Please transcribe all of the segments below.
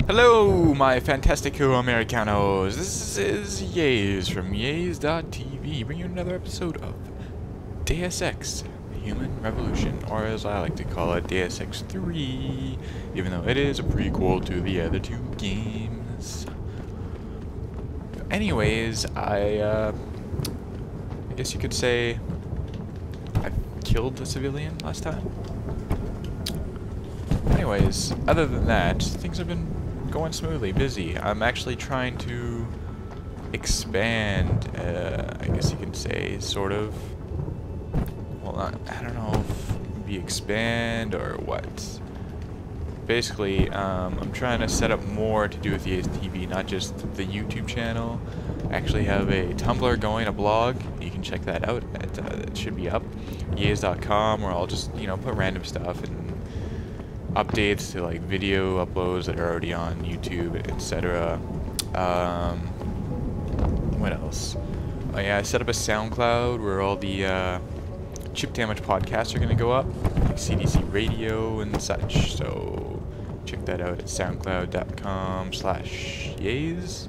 Hello, my fantastico Americanos. This is Yaze from yayzeTV, bringing you another episode of Deus Ex: Human Revolution, or as I like to call it, Deus Ex 3, even though it is a prequel to the other two games. Anyways, I guess you could say I killed a civilian last time. Anyways, other than that, things have been going smoothly, busy. I'm actually trying to expand, I guess you can say, sort of. Well, I don't know if it would be expand or what. Basically, I'm trying to set up more to do with yayzeTV, not just the YouTube channel. I actually have a Tumblr going, a blog. You can check that out. It should be up, yayze.com, where I'll just, you know, put random stuff and updates to like video uploads that are already on YouTube, etc. What else? Oh yeah, I set up a SoundCloud where all the chip damage podcasts are going to go up, like CDC Radio and such. So check that out at soundcloud.com/yaze.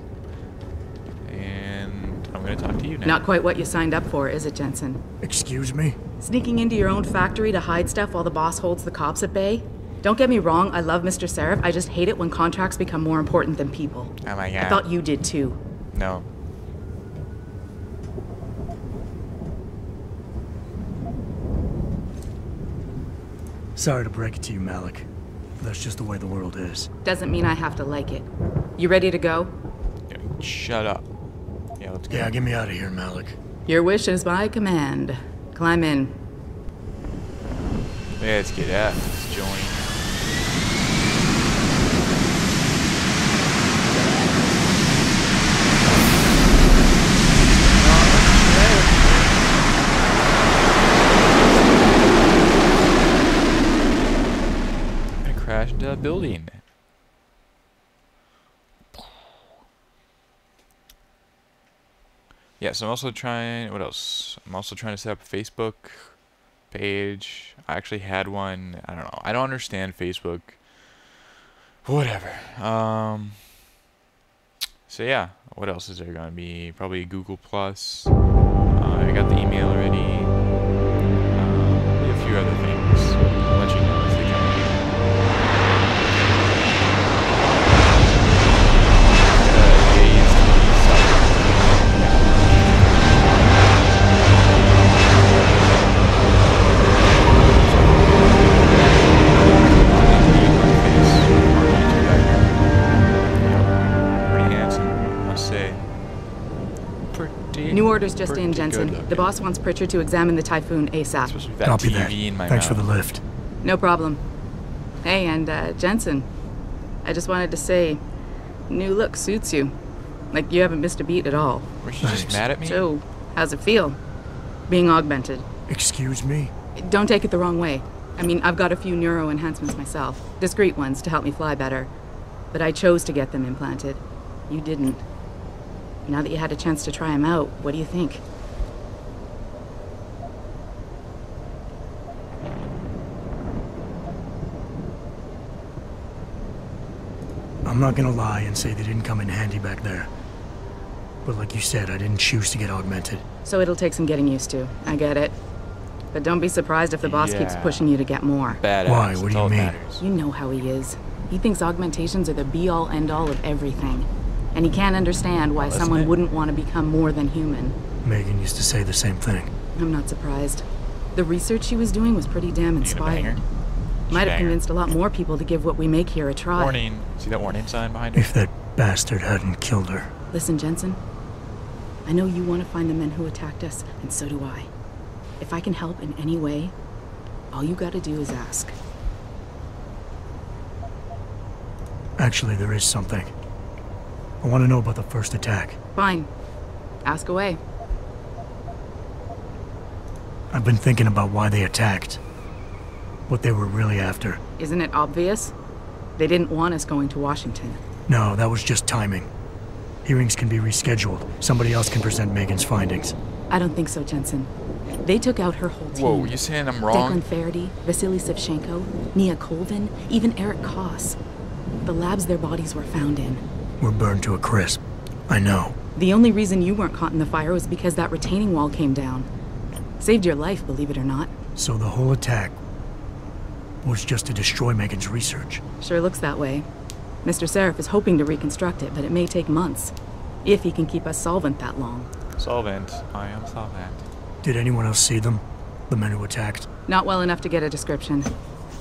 And I'm going to talk to you now. Not quite what you signed up for, is it, Jensen? Excuse me? Sneaking into your own factory to hide stuff while the boss holds the cops at bay? Don't get me wrong, I love Mr. Seraph. I just hate it when contracts become more important than people. Oh my god. I thought you did too. No. Sorry to break it to you, Malik. That's just the way the world is. Doesn't mean I have to like it. You ready to go? Yeah, shut up. Yeah, let's go. Yeah, get me out of here, Malik. Your wish is my command. Climb in. Let's get out. Let's join. Crash into a building. Yeah, so I'm also trying, what else? I'm also trying to set up a Facebook page. I actually had one. I don't know. I don't understand Facebook. Whatever. So yeah, what else is there gonna be? Probably Google Plus. I got the email already. Maybe a few other things. I'll let you know as they come. New orders just in, Jensen. The boss wants Pritchard to examine the Typhoon ASAP. Copy that. Thanks for the lift. No problem. Hey, and Jensen, I just wanted to say, new look suits you. Like you haven't missed a beat at all. Was she just mad at me? So, how's it feel? Being augmented. Excuse me? Don't take it the wrong way. I mean, I've got a few neuro enhancements myself. Discreet ones to help me fly better. But I chose to get them implanted. You didn't. Now that you had a chance to try them out, what do you think? I'm not gonna lie and say they didn't come in handy back there. But like you said, I didn't choose to get augmented. So it'll take some getting used to. I get it. But don't be surprised if the boss keeps pushing you to get more. Badass. Why? What do you mean? You know how he is. He thinks augmentations are the be-all, end-all of everything. And he can't understand why someone wouldn't want to become more than human. Megan used to say the same thing. I'm not surprised. The research she was doing was pretty damn inspiring. Might have convinced a lot more people to give what we make here a try. Warning. See that warning sign behind her? If that bastard hadn't killed her. Listen, Jensen. I know you want to find the men who attacked us, and so do I. If I can help in any way, all you gotta do is ask. Actually, there is something. I want to know about the first attack. Fine. Ask away. I've been thinking about why they attacked. What they were really after. Isn't it obvious? They didn't want us going to Washington. No, that was just timing. Hearings can be rescheduled. Somebody else can present Megan's findings. I don't think so, Jensen. They took out her whole team. Whoa, you saying I'm wrong? Declan Faraday, Vasily Savchenko, Nia Colvin, even Eric Koss. The labs their bodies were found in. We're burned to a crisp. I know. The only reason you weren't caught in the fire was because that retaining wall came down. Saved your life, believe it or not. So the whole attack was just to destroy Megan's research. Sure looks that way. Mr. Seraph is hoping to reconstruct it, but it may take months. If he can keep us solvent that long. Solvent. I am solvent. Did anyone else see them? The men who attacked? Not well enough to get a description.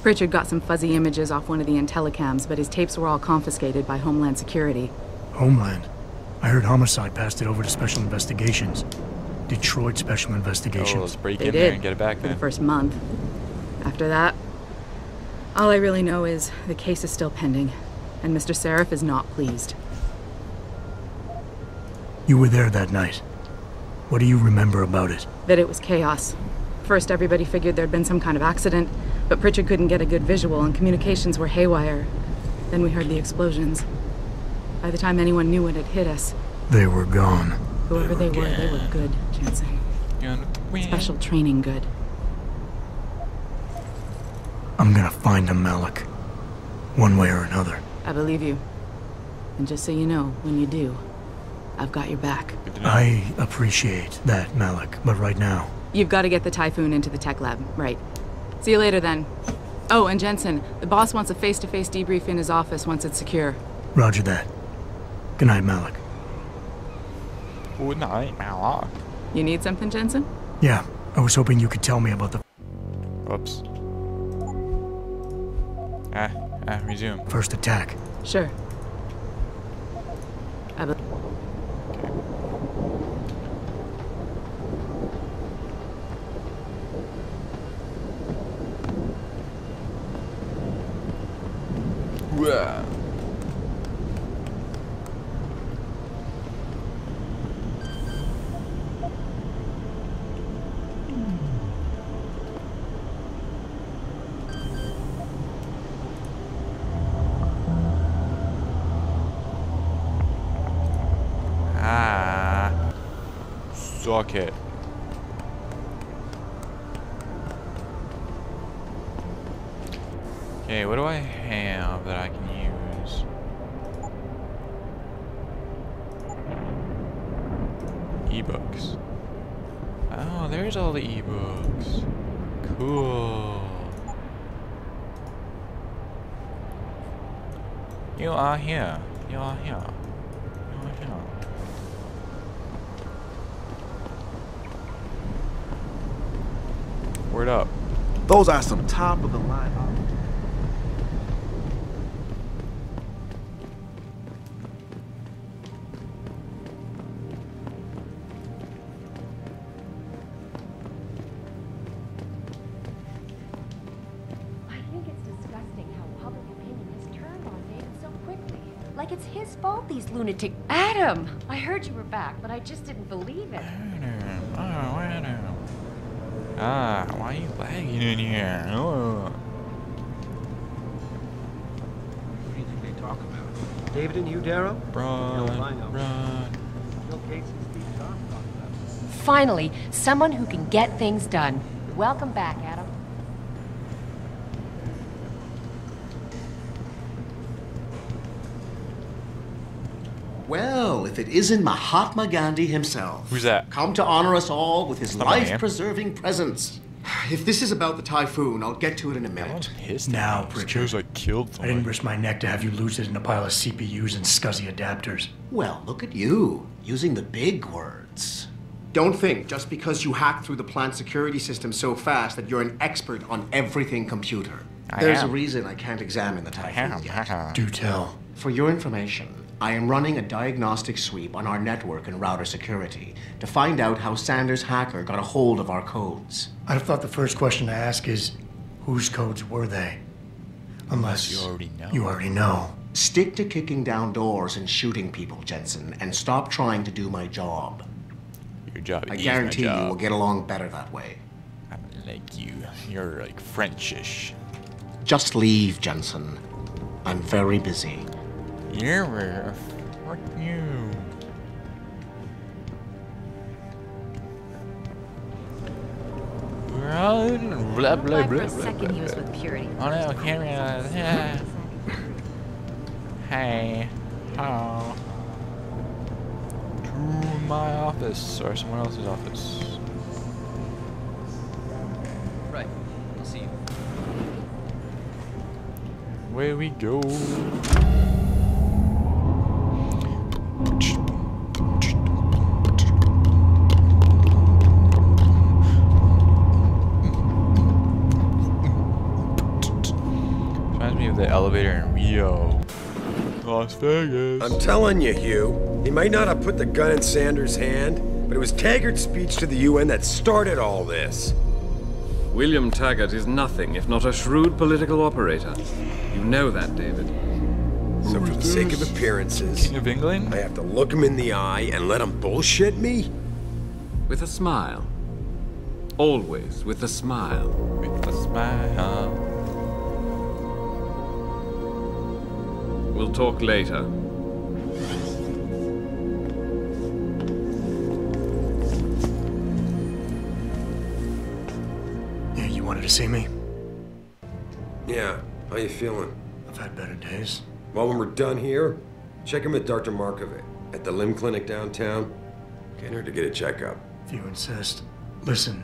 Pritchard got some fuzzy images off one of the intellicams, but his tapes were all confiscated by Homeland Security. Homeland? I heard Homicide passed it over to Special Investigations. Detroit Special Investigations. Oh, let's break They in there did, and get it back for the then. first month. After that, all I really know is the case is still pending, and Mr. Seraph is not pleased. You were there that night. What do you remember about it? That it was chaos. First, everybody figured there'd been some kind of accident, but Pritchard couldn't get a good visual and communications were haywire. Then we heard the explosions. By the time anyone knew what had hit us, They were gone. whoever they were good, Jensen. Special training good. I'm gonna find them, Malik. One way or another. I believe you. And just so you know, when you do, I've got your back. Good to know. I appreciate that, Malik, but right now... You've got to get the Typhoon into the tech lab, right. See you later then. Oh, and Jensen, the boss wants a face-to-face debrief in his office once it's secure. Roger that. Good night, Malik. Good night, Malik. You need something, Jensen? Yeah, I was hoping you could tell me about the Whoops. Resume. first attack. Sure. Wah. Suck it. Okay, what do I have that I can use? Ebooks. Oh, there's all the ebooks. Cool. You are here. You are here. You are here. Word up. Those are some top of the line. I think it's disgusting how public opinion has turned on David so quickly. Like it's his fault these lunatic... Adam! I heard you were back, but I just didn't believe it. Ah, why are you lagging in here? Oh. What do you think they talk about? David and you, Darrow? Run, I know. run. Bill Gates and Steve Jobs talk about it. Finally, someone who can get things done. Welcome back, Adam. Well, if it isn't Mahatma Gandhi himself. Who's that? Come to honor us all with his Not my man. life-preserving presence. If this is about the Typhoon, I'll get to it in a minute. Pissed Now, at me. Pritchard. Because I killed I someone. didn't risk my neck to have you lose it in a pile of CPUs and scuzzy adapters. Well, look at you, using the big words. Don't think just because you hacked through the plant security system so fast that you're an expert on everything computer. There's a reason I can't examine the Typhoon yet. Do tell. For your information, I am running a diagnostic sweep on our network and router security to find out how Sanders' hacker got a hold of our codes. I'd have thought the first question to ask is, whose codes were they? Unless you already know. You already know. Stick to kicking down doors and shooting people, Jensen, and stop trying to do my job. Your job I is guarantee my you job. will get along better that way. I'm like you. You're like Frenchish. Just leave, Jensen. I'm very busy. You're fuck you. Blah blah Why blah. for a second he was with Purity. Oh no, camera. Hey. How? To my office, or someone else's office. Right. I'll see you. Away we go. Reminds me of the elevator in Rio. Las Vegas. I'm telling you, Hugh, he might not have put the gun in Sanders' hand, but it was Taggart's speech to the UN that started all this. William Taggart is nothing if not a shrewd political operator. You know that, David. So for the sake of appearances, King of England? I have to look him in the eye and let him bullshit me? With a smile. Always with a smile. With a smile. We'll talk later. Yeah, you wanted to see me? Yeah, how you feeling? I've had better days. Well, when we're done here, check him at Dr. Markovic at the limb clinic downtown. Get her to get a checkup. If you insist. Listen,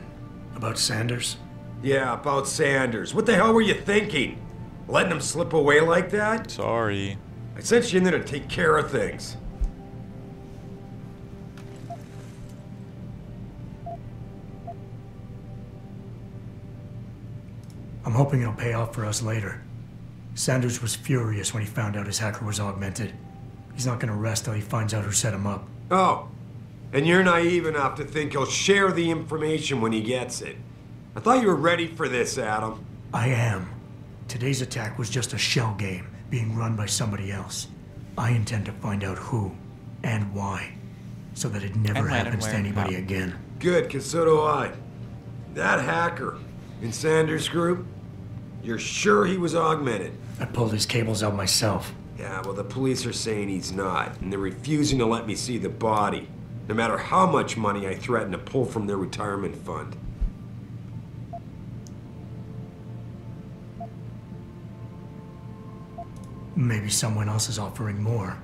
about Sanders? Yeah, about Sanders. What the hell were you thinking? Letting him slip away like that? Sorry. I sent you in there to take care of things. I'm hoping it'll pay off for us later. Sanders was furious when he found out his hacker was augmented. He's not gonna rest till he finds out who set him up. Oh, and you're naive enough to think he'll share the information when he gets it. I thought you were ready for this, Adam. I am. Today's attack was just a shell game being run by somebody else. I intend to find out who and why, so that it never And when and happens to where, anybody how. again. Good, because so do I. That hacker in Sanders' group, you're sure he was augmented? I pulled his cables out myself. Yeah, well, the police are saying he's not, and they're refusing to let me see the body, no matter how much money I threaten to pull from their retirement fund. Maybe someone else is offering more.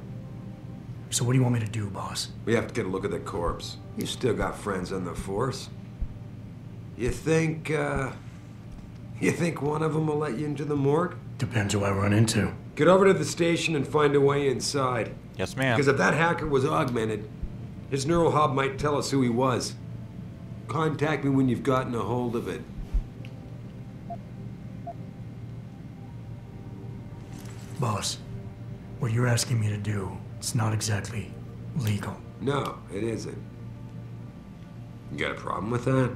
So what do you want me to do, boss? We have to get a look at the corpse. You still got friends on the force. You think one of them will let you into the morgue? Depends who I run into. Get over to the station and find a way inside. Yes, ma'am. Because if that hacker was augmented, his neural hub might tell us who he was. Contact me when you've gotten a hold of it. Boss, what you're asking me to do, it's not exactly legal. No, it isn't. You got a problem with that?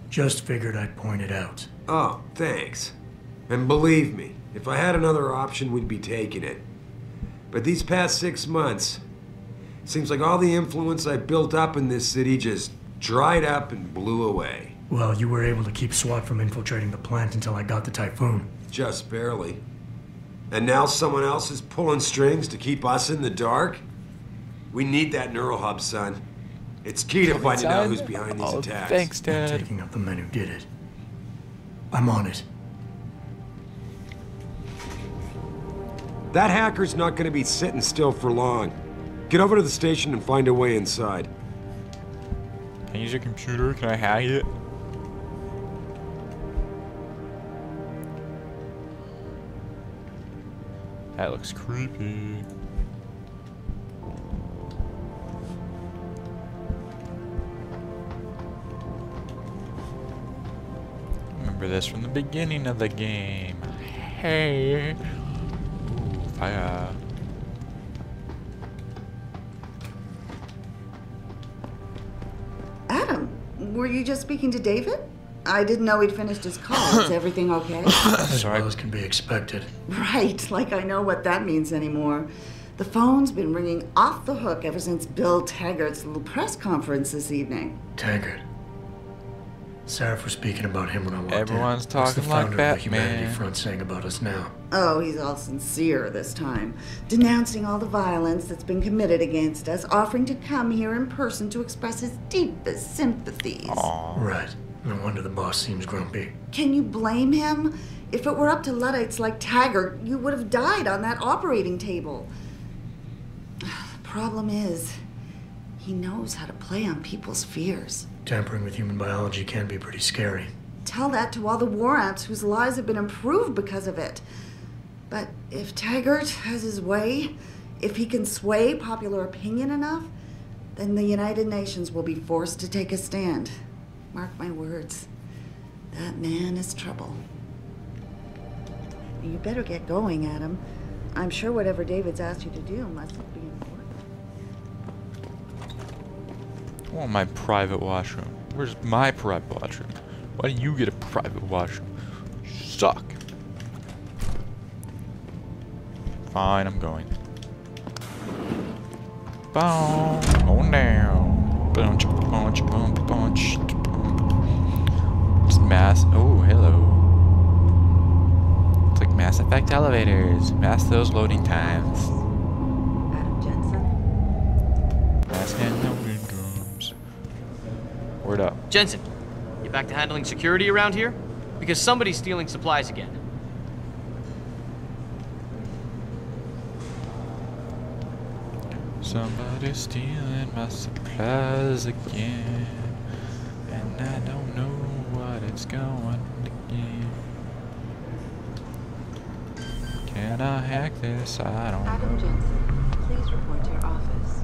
Just figured I'd point it out. Oh, thanks. And believe me, if I had another option, we'd be taking it. But these past 6 months, seems like all the influence I built up in this city just dried up and blew away. Well, you were able to keep SWAT from infiltrating the plant until I got the typhoon. Just barely. And now someone else is pulling strings to keep us in the dark? We need that neural hub, son. It's key to finding out who's behind these attacks. Thanks, I'm Dad. taking up the men who did it. I'm on it. That hacker's not gonna be sitting still for long. Get over to the station and find a way inside. Can I use your computer? Can I hack it? That looks creepy. Remember this from the beginning of the game. Hey. Ooh, fire. Adam, were you just speaking to David? I didn't know he'd finished his call. Is everything okay? As well as can be expected. Right, like I know what that means anymore. The phone's been ringing off the hook ever since Bill Taggart's little press conference this evening. Taggart. Sarah was speaking about him when I walked Everyone's in. What's the talking like founder of the Batman. Humanity Front saying about us now? Oh, he's all sincere this time, denouncing all the violence that's been committed against us, offering to come here in person to express his deepest sympathies. Aww. Right. No wonder the boss seems grumpy. Can you blame him? If it were up to Luddites like Taggart, you would have died on that operating table. The problem is, he knows how to play on people's fears. Tampering with human biology can be pretty scary. Tell that to all the war ants whose lives have been improved because of it. But if Taggart has his way, if he can sway popular opinion enough, then the United Nations will be forced to take a stand. Mark my words. That man is trouble. You better get going, Adam. I'm sure whatever David's asked you to do must be important. I want my private washroom. Where's my private washroom? Why do you get a private washroom? You suck. Fine, I'm going. Boom. Going down. Bunch, bunch, bunch, bunch. It's mass. Oh, hello. It's like Mass Effect elevators. Mass those loading times. Adam Jensen. Mass hand loading drums. Word up. Jensen, you back to handling security around here? Because somebody's stealing supplies again. Somebody's stealing my supplies again, and I don't know what it's going to give. Can I hack this? I don't Adam know. Jensen, please report to your office.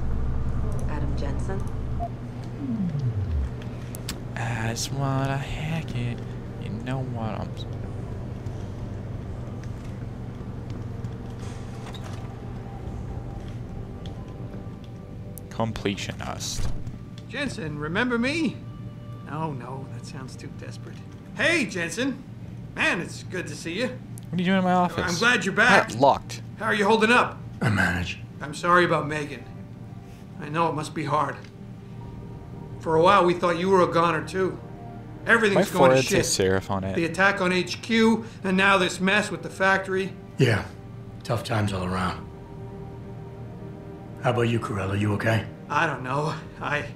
Adam Jensen? I just wanna hack it. You know what I'm saying. Completionist. Jensen, remember me? No, that sounds too desperate. Hey, Jensen. Man, it's good to see you. What are you doing in my office? I'm glad you're back. That's locked. How are you holding up? I manage. I'm sorry about Megan. I know it must be hard. For a while, we thought you were a goner, too. Everything's My going to forehead shit. says serif on it. The attack on HQ, and now this mess with the factory. Yeah, tough times all around. How about you, Corella? You okay? I don't know. I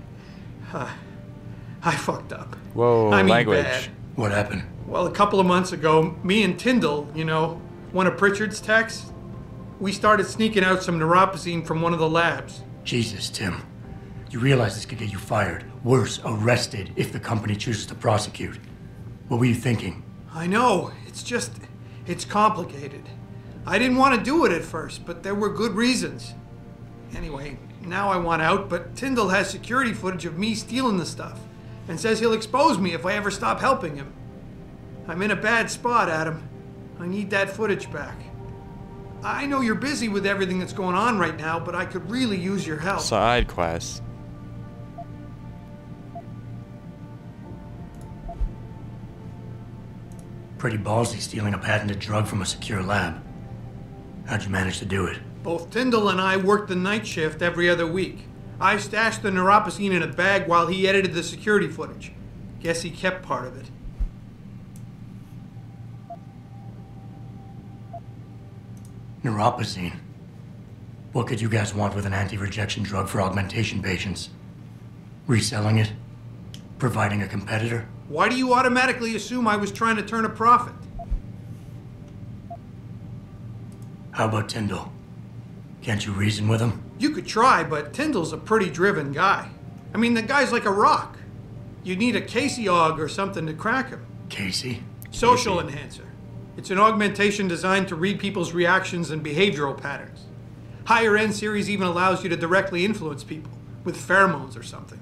fucked up. Whoa, I mean, language. bad. What happened? Well, a couple of months ago, me and Tyndall, you know, one of Pritchard's techs, we started sneaking out some neuropozyne from one of the labs. Jesus, Tim. You realize this could get you fired. Worse, arrested if the company chooses to prosecute. What were you thinking? I know. It's complicated. I didn't want to do it at first, but there were good reasons. Anyway, now I want out, but Tyndall has security footage of me stealing the stuff and says he'll expose me if I ever stop helping him. I'm in a bad spot, Adam. I need that footage back. I know you're busy with everything that's going on right now, but I could really use your help. Side quest. Pretty ballsy stealing a patented drug from a secure lab. How'd you manage to do it? Both Tyndall and I worked the night shift every other week. I stashed the neuropozyne in a bag while he edited the security footage. Guess he kept part of it. Neuropozyne. What could you guys want with an anti-rejection drug for augmentation patients? Reselling it? Providing a competitor? Why do you automatically assume I was trying to turn a profit? How about Tyndall? Can't you reason with him? You could try, but Tyndall's a pretty driven guy. I mean, the guy's like a rock. You'd need a Casey aug or something to crack him. Casey? Social enhancer. It's an augmentation designed to read people's reactions and behavioral patterns. Higher end series even allows you to directly influence people with pheromones or something.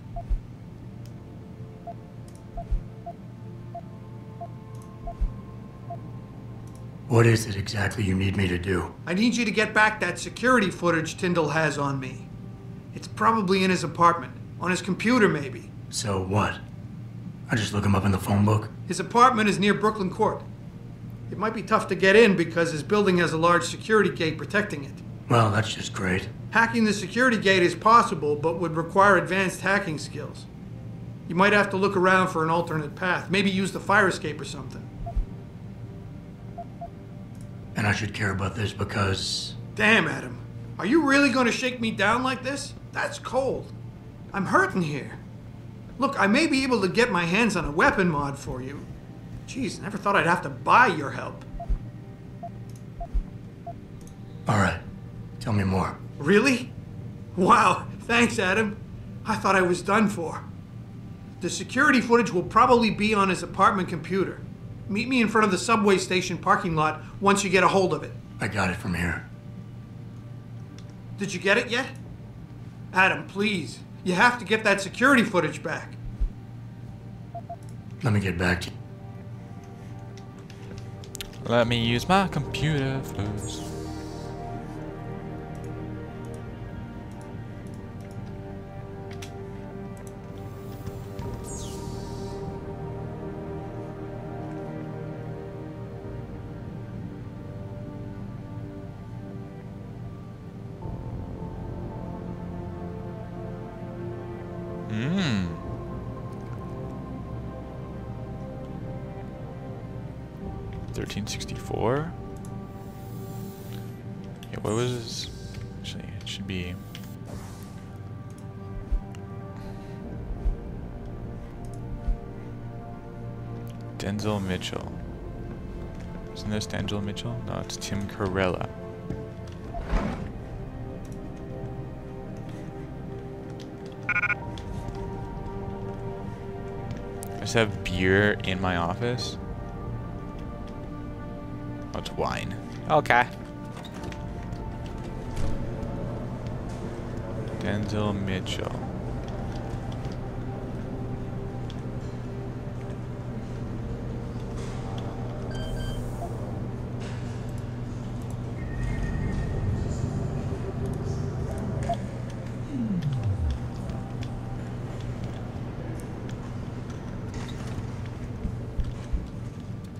What is it exactly you need me to do? I need you to get back that security footage Tyndall has on me. It's probably in his apartment. On his computer, maybe. So what? I just look him up in the phone book? His apartment is near Brooklyn Court. It might be tough to get in because his building has a large security gate protecting it. Well, that's just great. Hacking the security gate is possible, but would require advanced hacking skills. You might have to look around for an alternate path. Maybe use the fire escape or something. And I should care about this because... Damn, Adam. Are you really going to shake me down like this? That's cold. I'm hurting here. Look, I may be able to get my hands on a weapon mod for you. Jeez, never thought I'd have to buy your help. All right. Tell me more. Really? Wow, thanks, Adam. I thought I was done for. The security footage will probably be on his apartment computer. Meet me in front of the subway station parking lot once you get a hold of it. I got it from here. Did you get it yet? Adam, please. You have to get that security footage back. Let me get back to you. Let me use my computer first. Hmm. 1364. Yeah, what was this? Actually, it should be. Denzel Mitchell. Isn't this Denzel Mitchell? No, it's Tim Carella. I just have beer in my office. Oh, it's wine. Okay. Denzel Mitchell.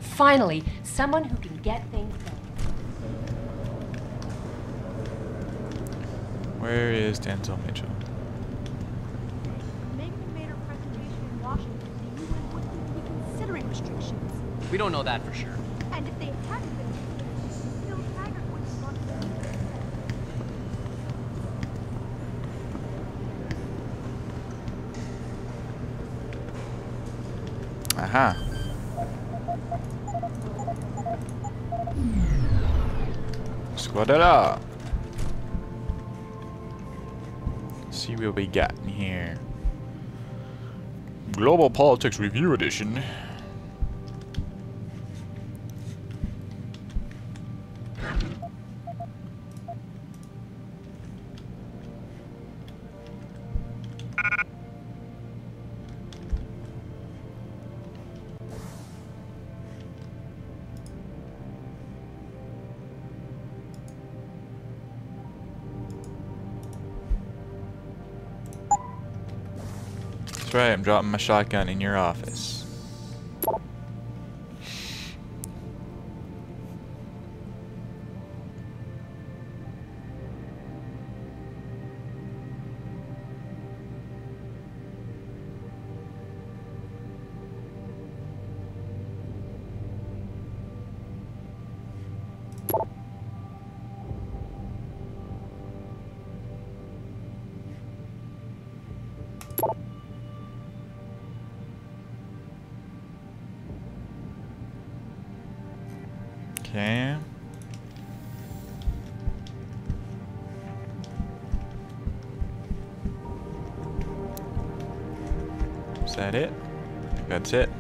Finally, someone who can get things done. Where is Denzel Mitchell? Megan made her presentation in Washington. The UN wouldn't be considering restrictions. We don't know that for sure. And if they hadn't been, Bill Taggart would have gone to the Aha. Squadala. See what we got in here. Global Politics Review Edition. That's right, I'm dropping my shotgun in your office. Okay. Is that it? I think that's it.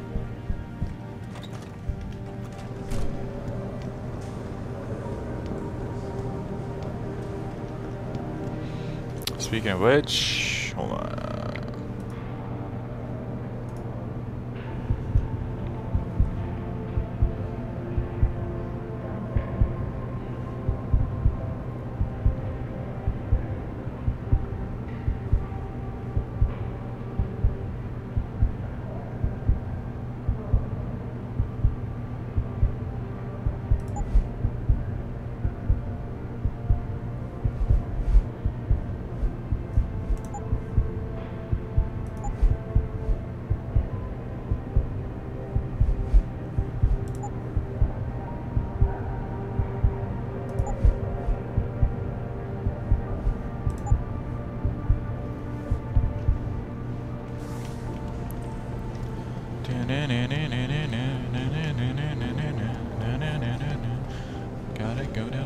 Speaking of which, hold on.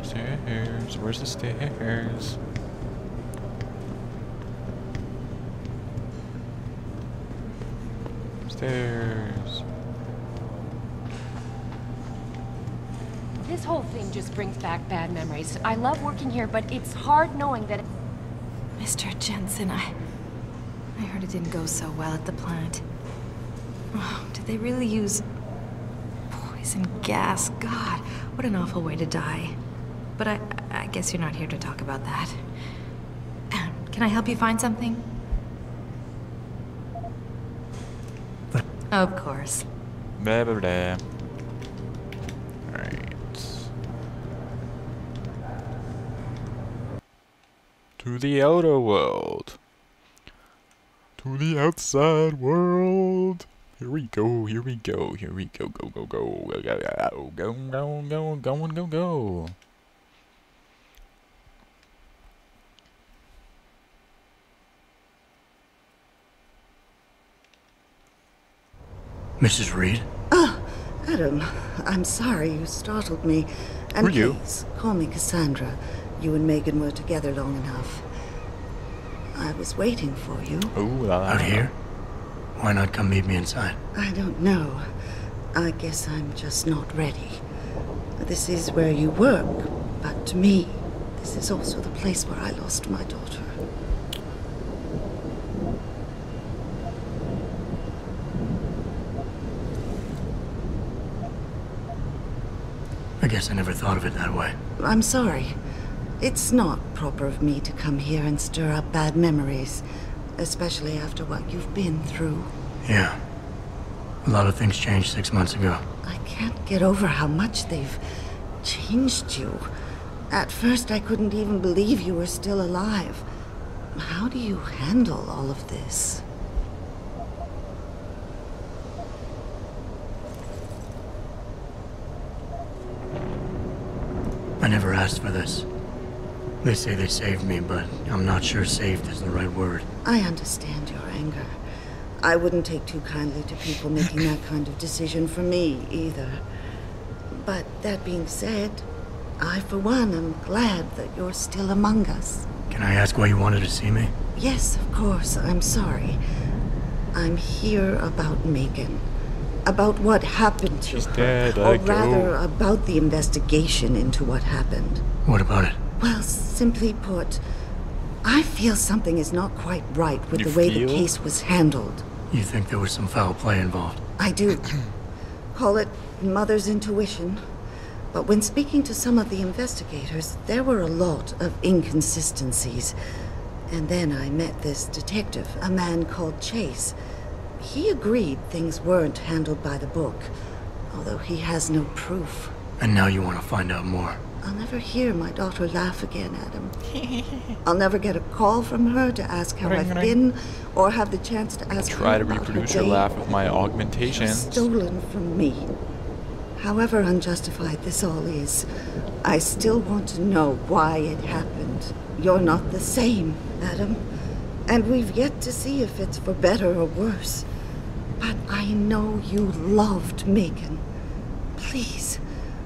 Stairs. Where's the stairs? Stairs. This whole thing just brings back bad memories. I love working here, but it's hard knowing that... Mr. Jensen, I heard it didn't go so well at the plant. Oh, did they really use poison gas? God, what an awful way to die. But I guess you're not here to talk about that. Can I help you find something? Of course. Blah, blah, blah. Alright. To the outer world. To the outside world. Here we go, here we go, here we go, go, go, go, go, go, go, go, go, go, go, go. Mrs. Reed? Oh, Adam, I'm sorry you startled me. And Who are you? please, call me Cassandra. You and Megan were together long enough. I was waiting for you. Ooh, Out here? Why not come meet me inside? I don't know. I guess I'm just not ready. This is where you work, but to me, this is also the place where I lost my daughter. I guess I never thought of it that way. I'm sorry. It's not proper of me to come here and stir up bad memories, especially after what you've been through. Yeah. A lot of things changed 6 months ago. I can't get over how much they've changed you. At first, I couldn't even believe you were still alive. How do you handle all of this? I never asked for this. They say they saved me, but I'm not sure saved is the right word. I understand your anger. I wouldn't take too kindly to people making that kind of decision for me, either. But that being said, I, for one, am glad that you're still among us. Can I ask why you wanted to see me? Yes, of course. I'm sorry. I'm here about Megan. About what happened to her. Dead, or let rather, go. about the investigation into what happened. What about it? Well, simply put, I feel something is not quite right with You the way feel? the case was handled. You think there was some foul play involved? I do. Call it mother's intuition. But when speaking to some of the investigators, there were a lot of inconsistencies. And then I met this detective, a man called Chase. He agreed things weren't handled by the book, although he has no proof. And now you want to find out more. I'll never hear my daughter laugh again, Adam. I'll never get a call from her to ask how I've been, or have the chance to ask Try her to about reproduce her your day. laugh with my She was augmentations. stolen from me. However unjustified this all is, I still want to know why it happened. You're not the same, Adam. And we've yet to see if it's for better or worse. But I know you loved Megan. Please,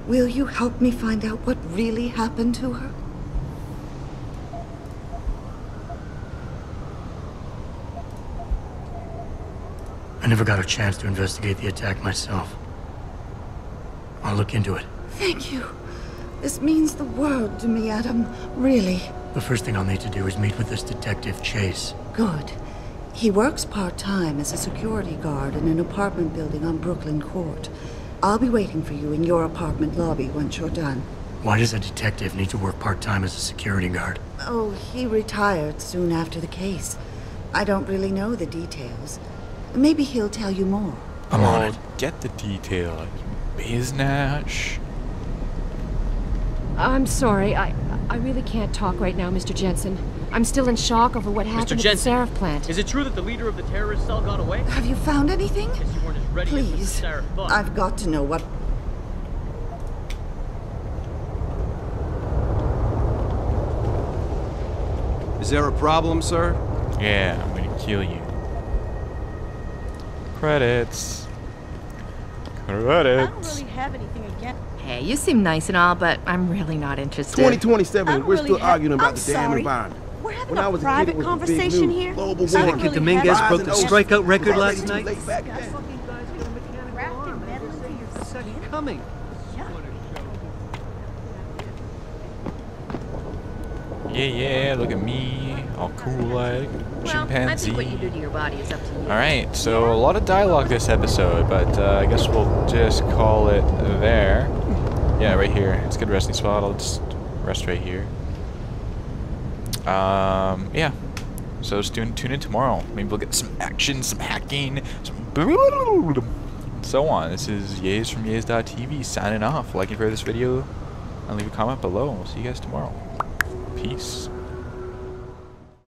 will you help me find out what really happened to her? I never got a chance to investigate the attack myself. I'll look into it. Thank you. This means the world to me, Adam. Really. The first thing I'll need to do is meet with this detective, Chase. Good. He works part-time as a security guard in an apartment building on Brooklyn Court. I'll be waiting for you in your apartment lobby once you're done. Why does a detective need to work part-time as a security guard? Oh, he retired soon after the case. I don't really know the details. Maybe he'll tell you more. I'm on it. Get the detail. Biznatch. I'm sorry, I really can't talk right now, Mr. Jensen. I'm still in shock over what happened at the Jensen, Seraph plant. Is it true that the leader of the terrorist cell got away? Have you found anything? Guess you weren't as ready as Please. Mr. Seraph thought. I've got to know what... Is there a problem, sir? Yeah, I'm gonna kill you. Credits. I don't Credits. really have anything against. Hey, you seem nice and all, but I'm really not interested. 2027, I and we're really still have- arguing about I'm the damn sorry. environment. We're having When I a was a kid, private it was the big conversation news. here. Global I don't warming. really Dominguez have- broke the strikeout record last night. Coming. Yeah, look at me, all cool like chimpanzee. I think what you do to your body is up to you. Alright, so a lot of dialogue this episode, but I guess we'll just call it there. Yeah, right here. It's a good resting spot. I'll just rest right here. Yeah. So tune in tomorrow. Maybe we'll get some action, some hacking, some so on. This is Yaze from yayzeTV signing off. Like and share this video and leave a comment below. We'll see you guys tomorrow. Peace.